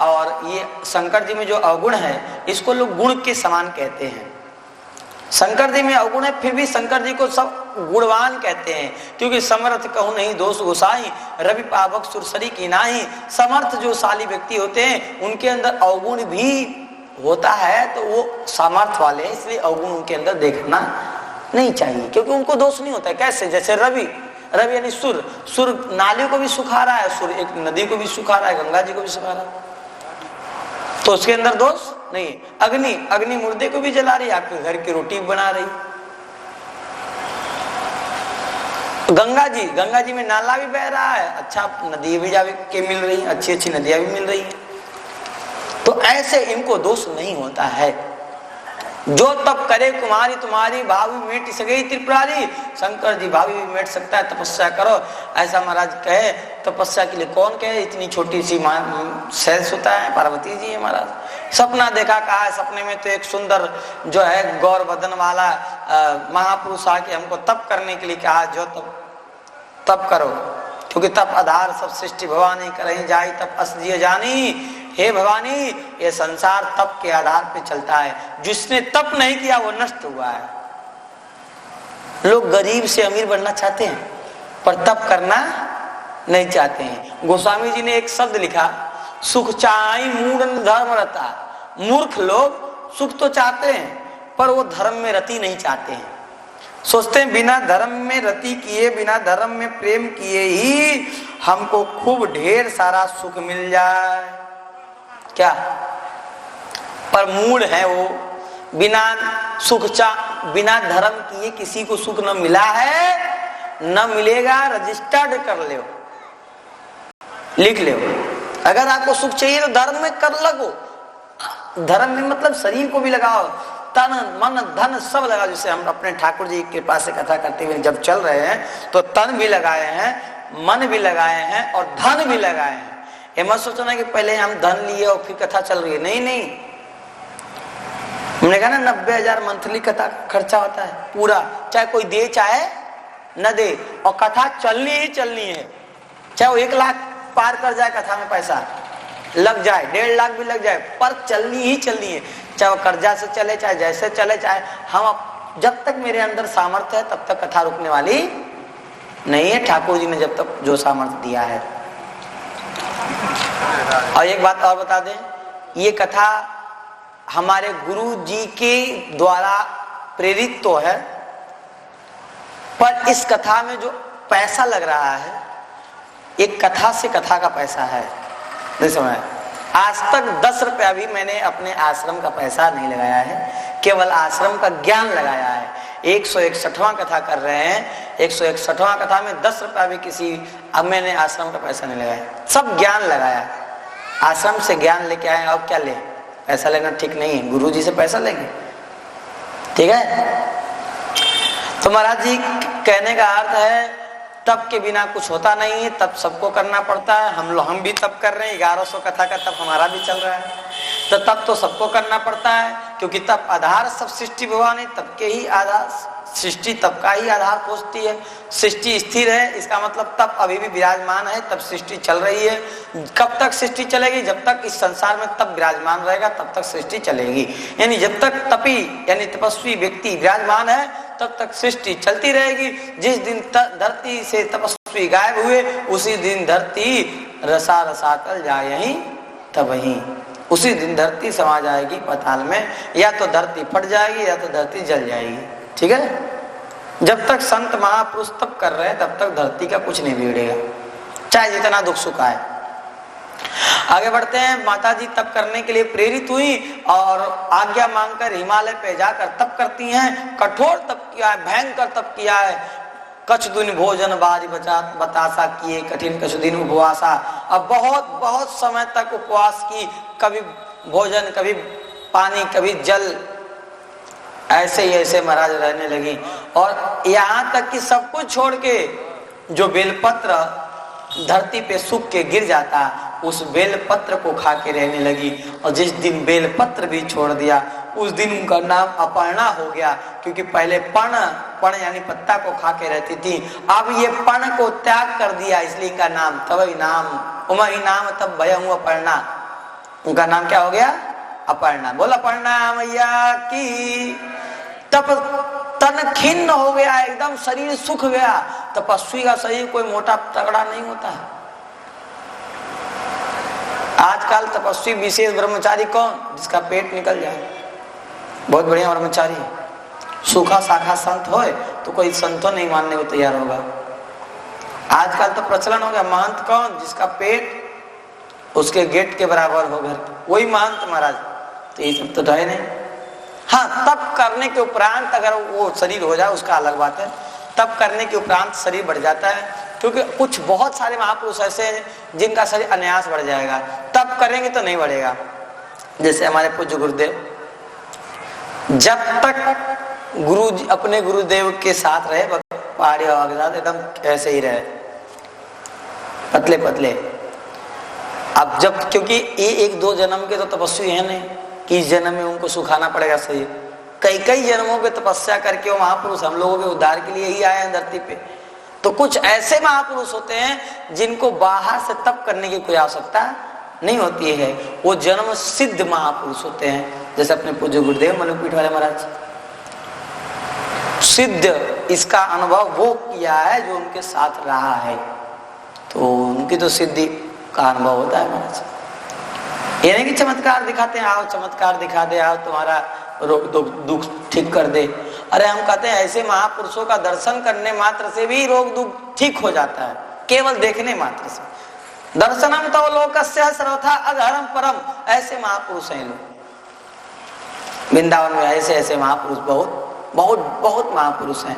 और ये शंकर जी में जो अवगुण है इसको लोग गुण के समान कहते हैं। शंकर जी में अवगुण है, फिर भी शंकर जी को सब गुणवान कहते हैं, क्योंकि समर्थ कहूं नहीं दोष गोसाई, रवि पावक सुरसरी की नाही। समर्थ जो शाली व्यक्ति होते हैं उनके अंदर अवगुण भी होता है, तो वो सामर्थ वाले हैं, इसलिए अवगुण उनके अंदर देखना नहीं चाहिए, क्योंकि उनको दोष नहीं होता है। कैसे? जैसे रवि यानी सुर नालियों को भी सुखा रहा है, सुर एक नदी को भी सुखा रहा है, गंगा जी को भी सुखा रहा है, तो उसके अंदर दोष नहीं। अग्नि मुर्दे को भी जला रही है, आपके घर की रोटी बना रही। गंगा जी में नाला भी बह रहा है, अच्छा नदी भी जाके मिल रही है, अच्छी अच्छी नदियां भी मिल रही है, तो ऐसे इनको दोष नहीं होता है। जो तप करे कुमारी तुम्हारी, भावी मेट सगई त्रिपुरारी। शंकर जी भावी भी मेट सकता है, तपस्या करो, ऐसा महाराज कहे। तपस्या के लिए कौन कहे? इतनी छोटी सी सहज होता है, पार्वती जी है महाराज। सपना देखा, कहा है सपने में तो एक सुंदर जो है गौर बदन वाला महापुरुष आके हमको तप करने के लिए कहा, जो तप करो, क्योंकि तप आधार सब सृष्टि भवानी करही जाई तप अस जिय जानी। हे भवानी, ये संसार तप के आधार पे चलता है, जिसने तप नहीं किया वो नष्ट हुआ है। लोग गरीब से अमीर बनना चाहते हैं पर तप करना नहीं चाहते हैं। गोस्वामी जी ने एक शब्द लिखा, सुख चाहि मूढ़ धर्म रता। मूर्ख लोग सुख तो चाहते हैं पर वो धर्म में रति नहीं चाहते हैं। सोचते हैं बिना धर्म में रति किए, बिना धर्म में प्रेम किए ही हमको खूब ढेर सारा सुख मिल जाए, क्या? पर मूढ़ है वो, बिना धर्म किए किसी को सुख न मिला है, न मिलेगा। रजिस्टर्ड कर ले, लिख ले। अगर आपको सुख चाहिए तो धर्म में कर लगो। धर्म में मतलब शरीर को भी लगाओ, तन मन धन सब लगा। जैसे हम अपने ठाकुर जी के पास से कथा करते हुए जब चल रहे हैं तो तन भी लगाए हैं, मन भी लगाए हैं और धन भी लगाए हैं। ये मत सोचना कि पहले हम धन लिए और फिर कथा चल रही है, नहीं। हमने कहा ना 90,000 मंथली कथा खर्चा होता है पूरा, चाहे कोई दे चाहे न दे, और कथा चलनी ही चलनी है। चाहे वो 1 लाख पार कर जाए कथा में, पैसा लग जाए, 1.5 लाख भी लग जाए, पर चलनी ही चलनी है। चाहे वो कर्जा से चले, चाहे जैसे चले, चाहे हम, जब तक मेरे अंदर सामर्थ्य है तब तक कथा रुकने वाली नहीं है। ठाकुर जी ने जब तक जो सामर्थ्य दिया है। और एक बात और बता दें, ये कथा हमारे गुरु जी के द्वारा प्रेरित तो है, पर इस कथा में जो पैसा लग रहा है, एक कथा से कथा का पैसा है। नहीं समझ? आज तक 10 रुपया भी मैंने अपने आश्रम का पैसा नहीं लगाया है, केवल आश्रम का ज्ञान लगाया है। 161वां कथा कर रहे हैं, 161वां कथा में 10 रुपया भी अब मैंने आश्रम का पैसा नहीं लगाया, सब ज्ञान लगाया। आश्रम से ज्ञान लेके आए, अब क्या ले? पैसा लेना ठीक नहीं है, गुरु जी से पैसा लेंगे, ठीक है? तो महाराज जी कहने का अर्थ है तप के बिना कुछ होता नहीं है, तप सबको करना पड़ता है। हम भी तप कर रहे हैं, 1100 कथा का तप हमारा भी चल रहा है, तो तप तो सबको करना पड़ता है, क्योंकि तप आधार सब सृष्टि भगवान है, तप के ही आधार सृष्टि, तप का ही आधार खोजती है। सृष्टि स्थिर है, इसका मतलब तप अभी भी विराजमान है, तब सृष्टि चल रही है। कब तक सृष्टि चलेगी? जब तक इस संसार में तप विराजमान रहेगा तब तक सृष्टि चलेगी। यानी जब तक तपी यानी तपस्वी व्यक्ति विराजमान है तब तक सृष्टि चलती रहेगी। जिस दिन धरती से तपस्वी गायब हुए उसी दिन धरती रसा रसातल जाए तब ही, उसी दिन धरती समा जाएगी पाताल में, या तो धरती फट जाएगी या तो धरती जल जाएगी, ठीक है? जब तक संत महापुरुष तप कर रहे हैं तब तक धरती का कुछ नहीं बिगड़ेगा, चाहे जितना दुख सुख आए। आगे बढ़ते हैं। माता जी तप करने के लिए प्रेरित हुई और आज्ञा मांगकर हिमालय पे जाकर तप करती हैं। कठोर तप किया है, भयंकर तप किया है। कछ दिन भोजन बारी बतासा किए, कठिन कछ दिन उपवासा। अब बहुत समय तक उपवास की, कभी भोजन, कभी पानी, कभी जल, ऐसे ही ऐसे महाराज रहने लगी। और यहाँ तक कि सब कुछ छोड़ के जो बेलपत्र धरती पे सूख के गिर जाता, उस बेलपत्र को खा के रहने लगी। और जिस दिन बेलपत्र भी छोड़ दिया उस दिन उनका नाम अपर्णा हो गया, क्योंकि पहले पण यानी पत्ता को खा के रहती थी, अब ये पण को त्याग कर दिया, इसलिए इनका नाम तब ही नाम उमही नाम तब भय हुआ अपर्णा। उनका नाम क्या हो गया? अपर्णा। बोल अपर्णा मैया की। तप तन खिन्न हो गया, एकदम शरीर सूख गया। तपस्वी का शरीर कोई मोटा तगड़ा नहीं होता है। आजकल तपस्वी विशेष ब्रह्मचारी कौन? जिसका पेट निकल जाए, बहुत बढ़िया ब्रह्मचारी। सूखा साखा संत होए तो कोई संतो नहीं मानने को तैयार होगा। आजकल तो प्रचलन हो गया महंत कौन? जिसका पेट उसके गेट के बराबर हो घर, वही महंत महाराज। तो ये सब तो है नहीं। हाँ, तप करने के उपरांत अगर वो शरीर हो जाए उसका अलग बात है। तप करने के उपरांत शरीर बढ़ जाता है, क्योंकि कुछ बहुत सारे महापुरुष ऐसे हैं जिनका शरीर अनायास बढ़ जाएगा, तप करेंगे तो नहीं बढ़ेगा। जैसे हमारे पूज्य गुरुदेव, जब तक गुरु अपने गुरुदेव के साथ रहे, पहाड़ी हवा के साथ एकदम ऐसे ही रहे, पतले पतले। अब जब, क्योंकि ये एक दो जन्म के तो तपस्वी है नहीं कि इस जन्म में उनको सुखाना पड़ेगा शरीर, कई कई जन्मों के तपस्या करके वो महापुरुष हम लोगों के उद्धार के लिए ही आए हैं धरती पे। तो कुछ ऐसे महापुरुष होते हैं जिनको बाहर से तप करने की कोई आवश्यकता नहीं होती है, वो जन्म सिद्ध महापुरुष होते हैं। जैसे अपने पूज्य गुरुदेव मनुपीठ वाले महाराज, सिद्ध इसका अनुभव वो किया है जो उनके साथ रहा है, तो उनकी तो सिद्धि का अनुभव होता है महाराज। ये नहीं कि चमत्कार दिखाते हैं, आओ चमत्कार दिखा दे, आओ तुम्हारा रोग दुख ठीक कर दे। अरे हम कहते हैं ऐसे महापुरुषों का दर्शन करने मात्र से भी रोग दुख ठीक हो जाता है, केवल देखने मात्र से। दर्शनम तो लोकस्य सर्वथा अधर्म परम, ऐसे महापुरुष हैं लोग। वृंदावन में ऐसे ऐसे महापुरुष बहुत बहुत बहुत महापुरुष हैं,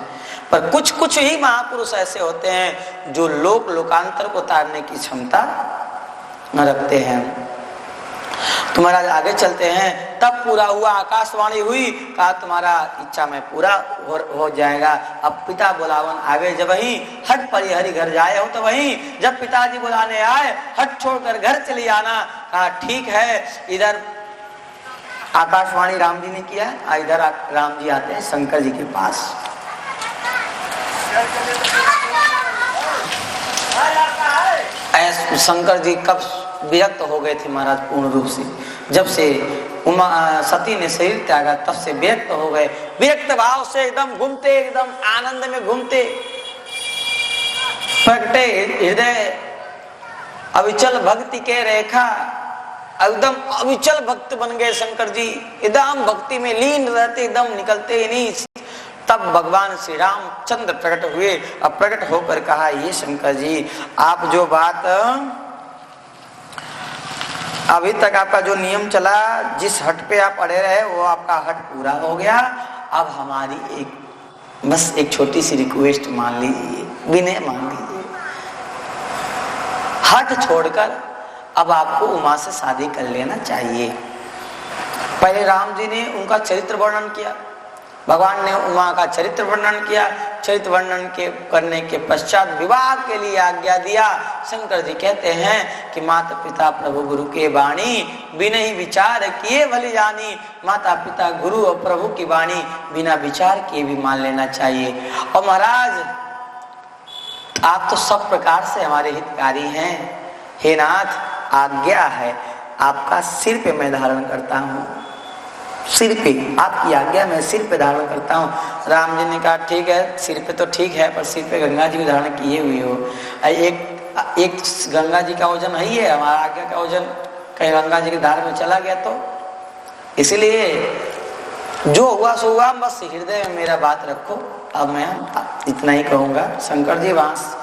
पर कुछ कुछ ही महापुरुष ऐसे होते हैं जो लोकांतर को तारने की क्षमता न रखते हैं। तो महाराज आगे चलते हैं। तब पूरा हुआ, आकाशवाणी हुई, कहा तुम्हारा इच्छा में पूरा हो जाएगा। अब पिता बुलावन आगे, जब वही हट परिहरी घर जाए हो, तो वही जब पिताजी बुलाने आए, हट छोड़कर घर चली आना। कहा ठीक है। इधर आकाशवाणी राम जी ने किया, इधर राम जी आते हैं शंकर जी के पास। शंकर जी कब विरक्त हो गए थे महाराज पूर्ण रूप से, जब से उमा सती ने शरीर त्यागा तब से विरक्त हो गए। विरक्त भाव से एकदम घूमते, एकदम आनंद में घूमते, प्रगटे हृदय अविचल भक्ति के रेखा, एकदम अविचल भक्त बन गए शंकर जी, एकदम भक्ति में लीन रहते, एकदम निकलते ही नहीं। तब भगवान श्री रामचंद्र प्रकट हुए। अब प्रकट होकर कहा, ये शंकर जी, आप जो बात अभी तक आपका जो नियम चला, जिस हट पे आप अड़े रहे, वो आपका हट पूरा हो गया। अब हमारी बस एक छोटी सी रिक्वेस्ट मान लीजिए, विनय मान लीजिए। हट छोड़कर अब आपको उमा से शादी कर लेना चाहिए। पहले राम जी ने उनका चरित्र वर्णन किया, भगवान ने उमा का चरित्र वर्णन किया। चरित्र वर्णन के करने के पश्चात विवाह के लिए आज्ञा दिया। शंकर जी कहते हैं कि माता पिता प्रभु गुरु के वाणी बिना ही विचार किए भली जानी। माता पिता गुरु और प्रभु की वाणी बिना विचार किए भी मान लेना चाहिए। और महाराज आप तो सब प्रकार से हमारे हितकारी हैं, हे नाथ आज्ञा है, आपका सिर पे मैं धारण करता हूँ, सिर पे आपकी आज्ञा मैं सिर पे धारण करता हूँ। राम जी ने कहा ठीक है, सिर पे तो ठीक है, पर सिर पे गंगा जी को धारण किए हुए हो। एक गंगा जी का वजन है ही है, हमारा आज्ञा का वजन कहीं गंगा जी के धार में चला गया तो, इसलिए जो हुआ सो हुआ, बस हृदय में मेरा बात रखो। अब मैं इतना ही कहूँगा। शंकर जी वहाँ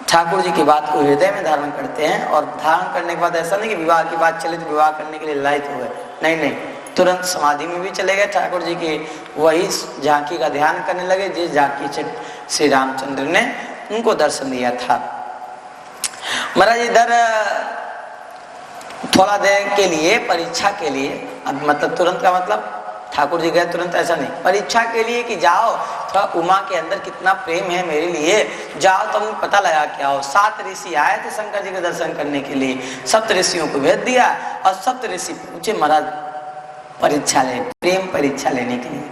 ठाकुर जी की बात को हृदय में धारण करते हैं, और धारण करने के बाद ऐसा नहीं कि विवाह की बात चले तो विवाह करने के लिए लायक हो गए, नहीं नहीं, तुरंत समाधि में भी चले गए ठाकुर जी की, वही झांकी का ध्यान करने लगे जिस झांकी से श्री रामचंद्र ने उनको दर्शन दिया था। महाराज इधर थोड़ा देर के लिए परीक्षा के लिए, मतलब तुरंत का मतलब ठाकुर जी गए तुरंत ऐसा नहीं, परीक्षा के लिए कि जाओ थोड़ा उमा के अंदर कितना प्रेम है मेरे लिए, जाओ तुम पता लगा के आओ। 7 ऋषि आए थे शंकर जी के दर्शन करने के लिए, 7 ऋषियों को भेज दिया और 7 ऋषि पूछे महाराज परीक्षा ले, प्रेम परीक्षा लेने के लिए,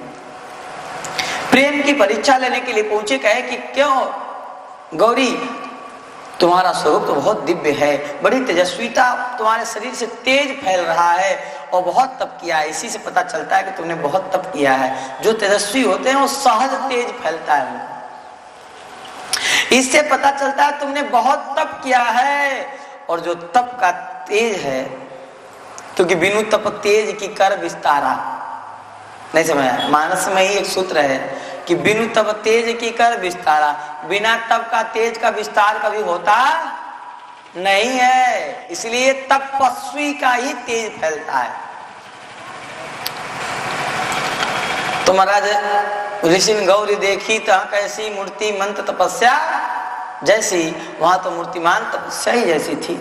प्रेम की परीक्षा लेने के लिए पूछे। कहे कि क्यों गौरी तुम्हारा स्वरूप तो बहुत दिव्य है, बड़ी तेजस्वीता तुम्हारे शरीर से तेज फैल रहा है और बहुत तप किया है। इसी से पता चलता है कि तुमने बहुत तप किया है। जो तेजस्वी होते हैं वो सहज तेज फैलता है उनको। इससे पता चलता है तुमने बहुत तप किया है। और जो तप का तेज है, क्योंकि बिनु तप तेज की कर विस्तारा, नहीं समझा? मानस में ही एक सूत्र है कि बिनु तप तेज की कर विस्तारा। बिना तप का तेज का विस्तार कभी होता नहीं है, इसलिए तपस्वी का ही तेज फैलता है। तो महाराज ऋषि गौरी देखी तो कैसी मूर्ति मंत्र तपस्या जैसी, वहां तो मूर्तिमान तपस्या ही जैसी थी।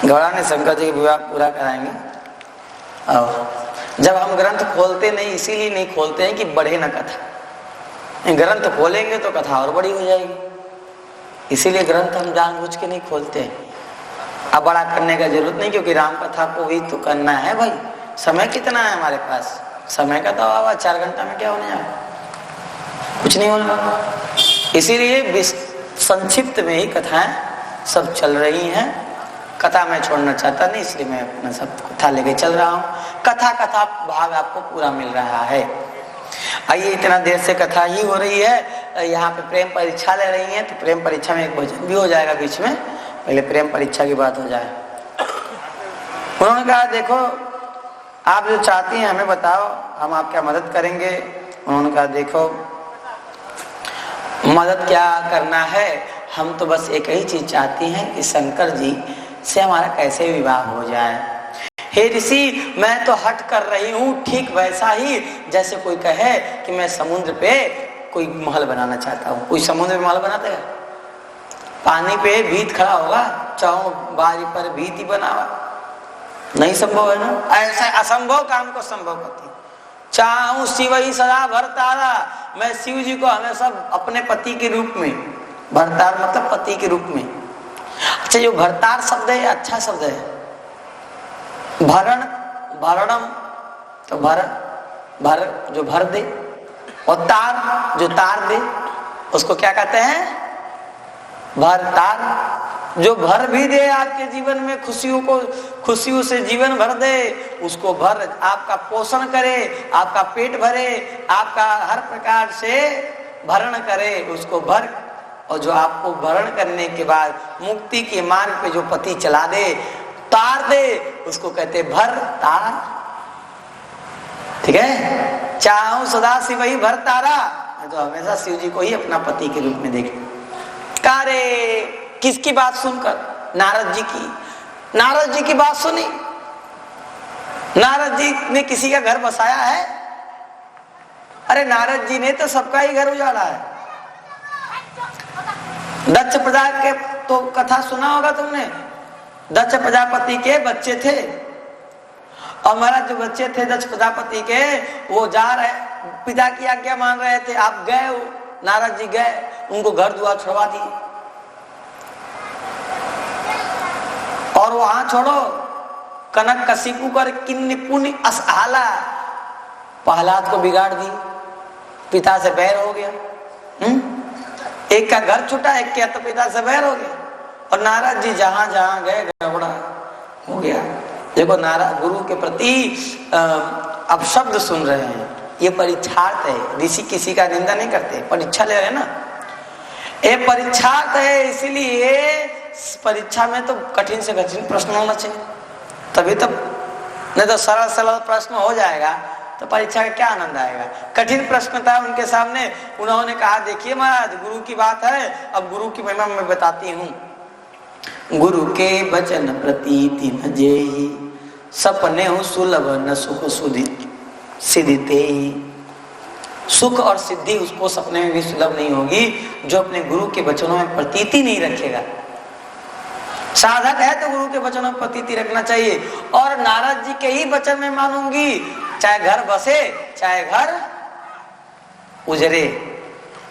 गौड़ा ने शंकर जी का विवाह पूरा कराएंगे। और जब हम ग्रंथ खोलते नहीं, इसीलिए नहीं खोलते हैं कि बढ़े ना कथा। ग्रंथ खोलेंगे तो कथा और बड़ी हो जाएगी, इसीलिए ग्रंथ हम जानबूझ के नहीं खोलते। अब बड़ा करने का जरूरत नहीं, क्योंकि राम कथा को भी तो करना है भाई। समय कितना है हमारे पास? समय का तो अभाव, 4 घंटा में क्या होने जा रहा, कुछ नहीं होने। इसीलिए संक्षिप्त में ही कथाएं सब चल रही हैं। कथा मैं छोड़ना चाहता नहीं, इसलिए मैं अपना सब कथा लेके चल रहा हूँ। कथा कथा भाग आपको पूरा मिल रहा है। आइए, इतना देर से कथा ही हो रही है, यहाँ पे प्रेम परीक्षा ले रही है, तो प्रेम परीक्षा में एक भजन भी हो जाएगा बीच में। पहले प्रेम परीक्षा की बात हो जाए। उन्होंने कहा देखो आप जो चाहती हैं हमें बताओ, हम आपका मदद करेंगे। उन्होंने कहा देखो मदद क्या करना है, हम तो बस एक ही चीज चाहती हैं कि शंकर जी से हमारा कैसे विवाह हो जाए। हे ऋषि, मैं तो हट कर रही हूँ ठीक वैसा ही जैसे कोई कहे कि मैं समुद्र पे कोई महल बनाना चाहता हूँ। कोई समुद्र में महल बनाते हैं? पानी पे भीत खड़ा होगा, चाहो बारी पर भीत ही बनावा, नहीं संभव है ना। ऐसा असंभव काम को संभव करती। चाहूं शिव ही सदा भरतारा, मैं शिव जी को हमेशा अपने पति के रूप में, भरतार मतलब पति के रूप में। अच्छा, जो भरतार शब्द है अच्छा शब्द है। भरण, भरणम तो भर जो भर दे, और तार जो तार दे, उसको क्या कहते हैं? भरतार। जो भर भी दे आपके जीवन में खुशियों को, खुशियों से जीवन भर दे, उसको भर, आपका पोषण करे, आपका पेट भरे, आपका हर प्रकार से भरण करे, उसको भर। और जो आपको भरण करने के बाद मुक्ति के मार्ग पे जो पति चला दे, तार दे, उसको कहते भर तार। ठीक है? चाहूं सदा शिव ही भर तारा, तो हमेशा शिव जी को ही अपना पति के रूप में देखे। कारे किसकी बात सुनकर? नारद जी की। नारद जी की बात सुनी। नारद जी ने किसी का घर बसाया है? अरे नारद जी ने तो सबका ही घर उजाड़ा है। दक्ष प्रजा के तो कथा सुना होगा तुमने। दक्ष प्रजापति के बच्चे थे, और महाराज जो बच्चे थे दक्ष प्रजापति के, वो जा रहे, पिता की आज्ञा मान रहे थे। आप गए, नारद जी गए, उनको घर दुआर छुड़वा दिए। और वहां छोड़ो, कनक कशिपु कर किन्नी पुण्य असहाला, प्रहलाद को बिगाड़ दी, पिता से बैर हो गया। एक का घर छूटा, एक के तो पिता से बैर हो गया। और नारद जी जहां जहां गए गड़बड़ा हो गया। देखो नारद गुरु के प्रति अब शब्द सुन रहे हैं, ये परीक्षार्थ है। ऋषि किसी का निंदा नहीं करते, परीक्षा ले रहे हैं ना, ये परीक्षार्थ है। इसीलिए परीक्षा में तो कठिन से कठिन प्रश्न होना चाहिए, तभी तो, नहीं तो सरल सरल प्रश्न हो जाएगा तो परीक्षा का क्या आनंद आएगा। कठिन प्रश्न था उनके सामने, उन्होंने कहा देखिए महाराज गुरु की बात है, अब गुरु की महिमा मैं बताती हूँ। गुरु के वचन प्रतीति न जेहि, सपने हो सुलभ न सुख सिद्धि। सुख और सिद्धि उसको सपने में भी सुलभ नहीं होगी जो अपने गुरु के वचनों में प्रतीति नहीं रखेगा। साधक है तो गुरु के वचनों में प्रतीति रखना चाहिए। और नारद जी के ही वचन में मानूंगी, चाहे घर बसे चाहे घर उजरे,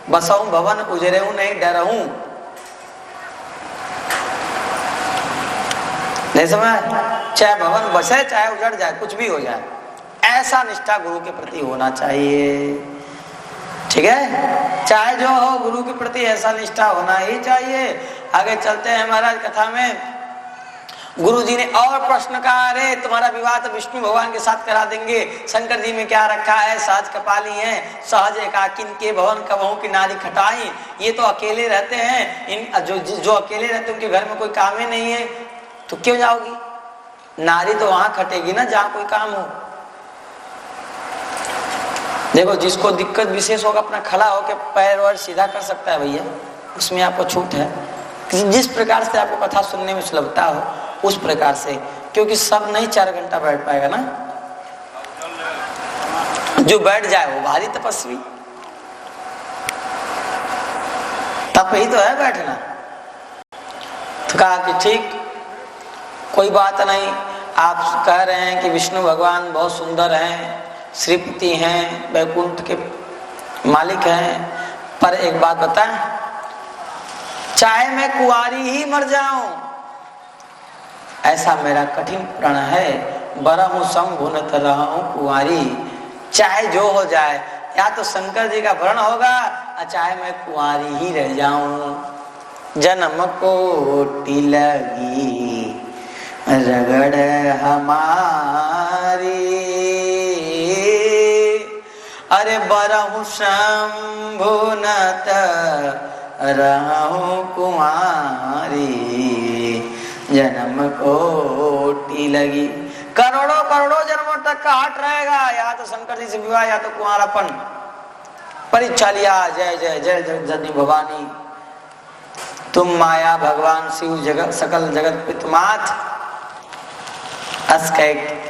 बसाऊं भवन उजरे हूं नहीं डरहूं। नहीं समझ? चाहे भवन बसे चाहे उजड़ जाए, कुछ भी हो जाए, ऐसा निष्ठा गुरु के प्रति होना चाहिए। ठीक है? चाहे जो हो गुरु के प्रति ऐसा निष्ठा होना ही चाहिए। आगे चलते हैं महाराज कथा में। गुरु जी ने और प्रश्न कहा, अरे तुम्हारा विवाह तो विष्णु भगवान के साथ करा देंगे, शंकर जी में क्या रखा है, सहज कपाली है, सहज एकाकिन के भवन कबहू की नारी खटाई, ये तो अकेले रहते हैं, इन जो अकेले रहते हैं उनके घर में कोई काम ही नहीं है, तो क्यों जाओगी? नारी तो वहां खटेगी ना जहां कोई काम हो। देखो जिसको दिक्कत विशेष होगा अपना खड़ा होकर पैर और सीधा कर सकता है भैया, उसमें आपको छूट है। जिस प्रकार से आपको कथा सुनने में सुलभता हो उस प्रकार से, क्योंकि सब नहीं 4 घंटा बैठ पाएगा ना। जो बैठ जाए वो भारी तपस्वी, तप ही तो है बैठना। तो कहा कि ठीक, कोई बात नहीं, आप कह रहे हैं कि विष्णु भगवान बहुत सुंदर हैं, श्रीपति हैं, वैकुंठ के मालिक हैं, पर एक बात बताएं, चाहे मैं कुंवारी ही मर जाऊं ऐसा मेरा कठिन प्रण है, बरहु संभुनत रहूं कुंवारी। चाहे जो हो जाए, या तो शंकर जी का वर्ण होगा और चाहे मैं कुंवारी ही रह जाऊं। जन्म कोटि लगी रगड़ हमारी, अरे बरहु संभुनत रहूं कुंवारी, जन्म कोटि लगी। करोड़ों करोड़ों जन्मों तक का हट रहेगा, या तो शंकर जी से विवाह या तो कुंवारापन। परीक्षा लिया, जय जय जय जगजननी भवानी, तुम माया भगवान शिव जगत सकल जगत पितमात।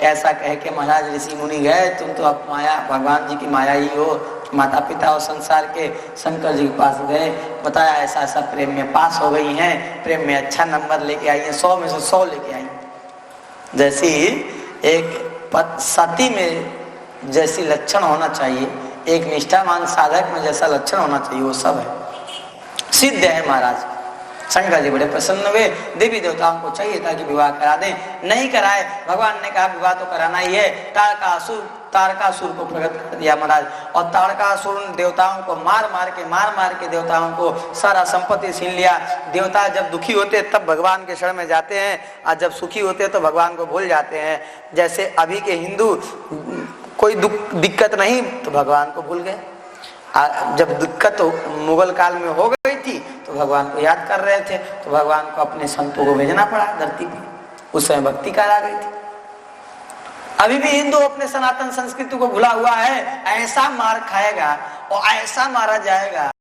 ऐसा कह के महाराज ऋषि मुनि गए, तुम तो अब माया भगवान जी की माया ही हो, माता पिता और संसार के। शंकर जी के पास गए, बताया ऐसा ऐसा प्रेम में पास हो गई हैं, प्रेम में अच्छा नंबर लेके आई हैं, 100 में से 100 लेके आई। जैसी एक सती में जैसी लक्षण होना चाहिए, एक निष्ठावान साधक में जैसा लक्षण होना चाहिए, वो सब है, सिद्ध है महाराज। शंकर जी बड़े प्रसन्न हुए, देवी देवताओं को चाहिए था कि विवाह करा दें, नहीं कराए। भगवान ने कहा विवाह तो कराना ही है। तारकासुर को प्रकट कर दिया महाराज, और तारकासुर देवताओं को मार मार के देवताओं को सारा संपत्ति छीन लिया। देवता जब दुखी होते तब भगवान के शरण में जाते हैं, और जब सुखी होते तो भगवान को भूल जाते हैं। जैसे अभी के हिंदू कोई दिक्कत नहीं तो भगवान को भूल गए, जब दिक्कत मुगल काल में हो गई थी तो भगवान को याद कर रहे थे, तो भगवान को अपने संतों को भेजना पड़ा धरती पे, उस समय भक्ति काल आ गई थी। अभी भी हिंदू अपने सनातन संस्कृति को भुला हुआ है, ऐसा मार खाएगा और ऐसा मारा जाएगा।